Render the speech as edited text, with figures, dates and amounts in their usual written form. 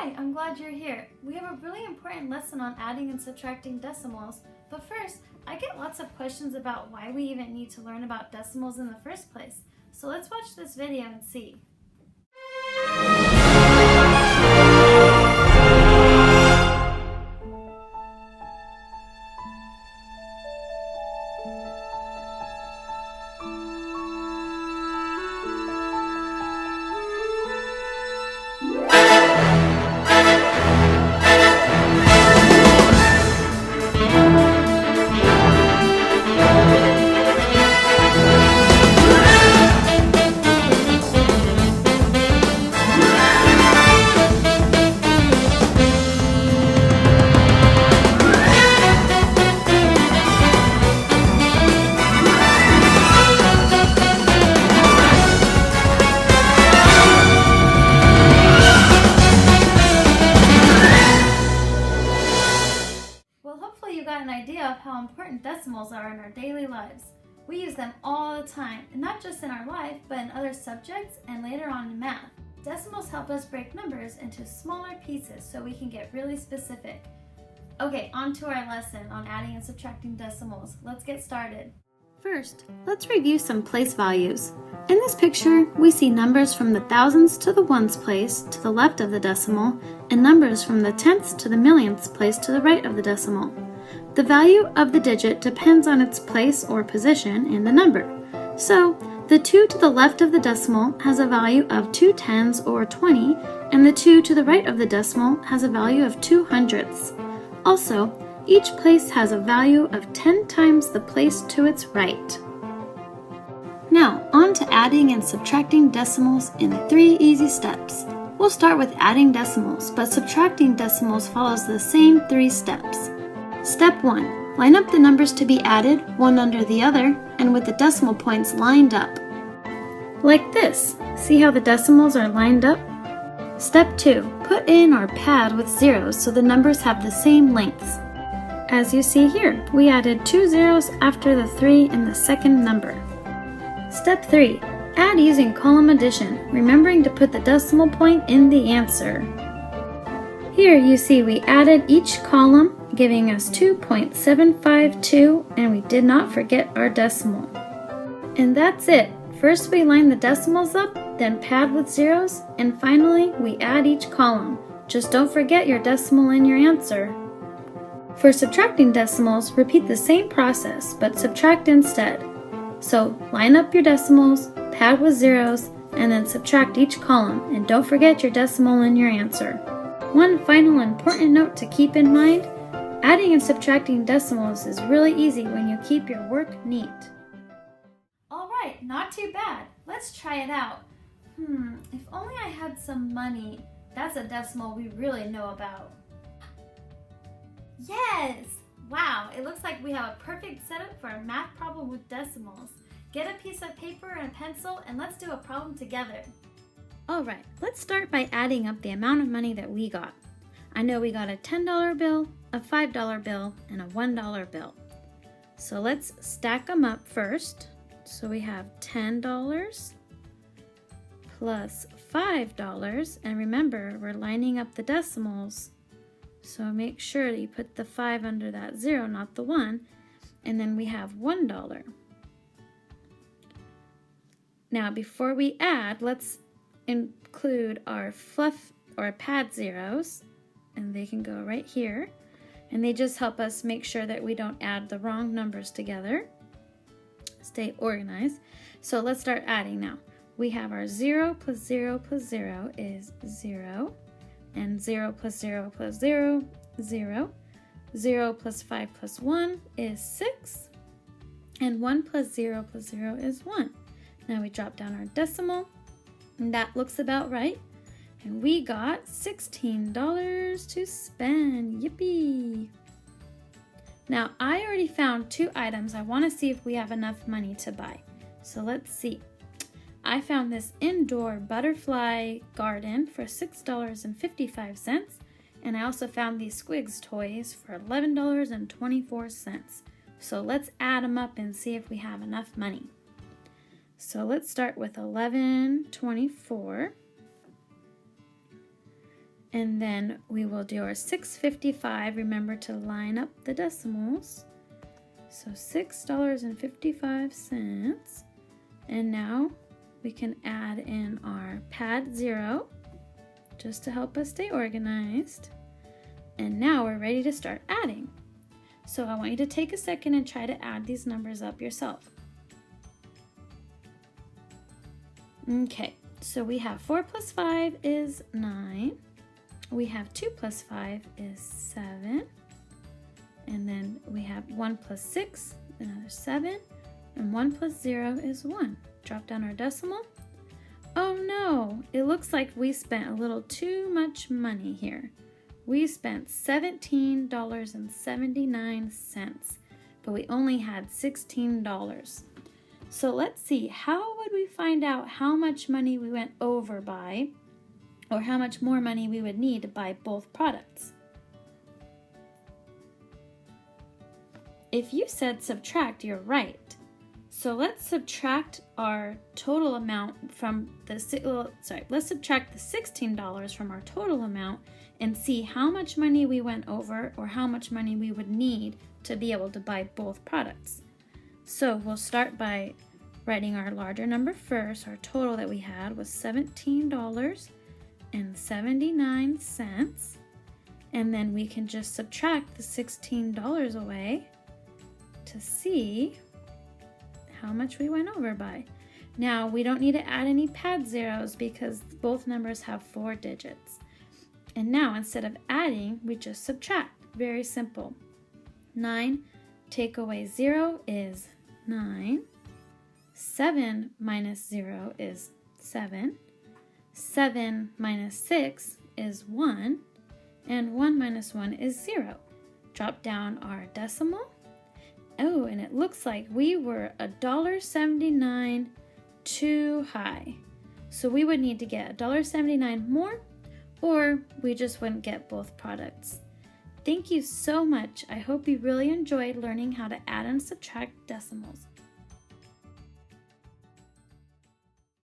Hi, I'm glad you're here. We have a really important lesson on adding and subtracting decimals, but first, I get lots of questions about why we even need to learn about decimals in the first place. So let's watch this video and see. Well, hopefully you got an idea of how important decimals are in our daily lives. We use them all the time, and not just in our life, but in other subjects and later on in math. Decimals help us break numbers into smaller pieces so we can get really specific. Okay, on to our lesson on adding and subtracting decimals. Let's get started. First, let's review some place values. In this picture, we see numbers from the thousands to the ones place to the left of the decimal, and numbers from the tenths to the millionths place to the right of the decimal. The value of the digit depends on its place or position in the number. So, the 2 to the left of the decimal has a value of 2 tens or 20, and the 2 to the right of the decimal has a value of 2 hundredths. Also, each place has a value of 10 times the place to its right. Now, on to adding and subtracting decimals in 3 easy steps. We'll start with adding decimals, but subtracting decimals follows the same 3 steps. Step 1. Line up the numbers to be added, one under the other, and with the decimal points lined up. Like this. See how the decimals are lined up? Step 2. Put in or pad with zeros so the numbers have the same lengths. As you see here, we added 2 zeros after the 3 in the second number. Step 3. Add using column addition, remembering to put the decimal point in the answer. Here you see we added each column, giving us 2.752, and we did not forget our decimal. And that's it. First we line the decimals up, then pad with zeros, and finally we add each column. Just don't forget your decimal in your answer. For subtracting decimals, repeat the same process, but subtract instead. So line up your decimals, pad with zeros, and then subtract each column, and don't forget your decimal in your answer. One final important note to keep in mind, adding and subtracting decimals is really easy when you keep your work neat. Alright, not too bad. Let's try it out. If only I had some money. That's a decimal we really know about. Yes! Wow, it looks like we have a perfect setup for a math problem with decimals. Get a piece of paper and a pencil and let's do a problem together. Alright, let's start by adding up the amount of money that we got. I know we got a $10 bill, a $5 bill, and a $1 bill. So let's stack them up first. So we have $10 plus $5, and remember, we're lining up the decimals. So make sure that you put the 5 under that 0, not the 1. And then we have $1. Now before we add, let's include our fluff or pad zeros. And they can go right here. And they just help us make sure that we don't add the wrong numbers together. Stay organized. So let's start adding now. We have our 0 plus 0 plus 0 is 0. And 0 plus 0 plus 0, 0. 0 plus 5 plus 1 is 6. And 1 plus 0 plus 0 is 1. Now we drop down our decimal, and that looks about right. And we got $16 to spend. Yippee! Now I already found 2 items I want to see if we have enough money to buy. So let's see. I found this indoor butterfly garden for $6.55, and I also found these Squigs toys for $11.24. So let's add them up and see if we have enough money. So let's start with $11.24. And then we will do our 6.55. Remember to line up the decimals. So $6.55. And now we can add in our pad 0 just to help us stay organized. And now we're ready to start adding. So I want you to take a second and try to add these numbers up yourself. Okay, so we have 4 plus 5 is 9. We have 2 plus 5 is 7. And then we have 1 plus 6, another 7. And 1 plus 0 is 1. Drop down our decimal. Oh no, it looks like we spent a little too much money here. We spent $17.79, but we only had $16. So let's see, how would we find out how much money we went over by, or how much more money we would need to buy both products? If you said subtract, you're right. So let's subtract our total amount from let's subtract the $16 from our total amount and see how much money we went over or how much money we would need to be able to buy both products. So we'll start by writing our larger number first. Our total that we had was $17.79. And then we can just subtract the $16 away to see how much we went over by. Now we don't need to add any pad zeros because both numbers have 4 digits. And now instead of adding, we just subtract. Very simple. 9 take away 0 is 9. 7 minus 0 is 7. 7 minus 6 is 1. And 1 minus 1 is 0. Drop down our decimal. Oh, and it looks like we were $1.79 too high. So we would need to get $1.79 more, or we just wouldn't get both products. Thank you so much. I hope you really enjoyed learning how to add and subtract decimals.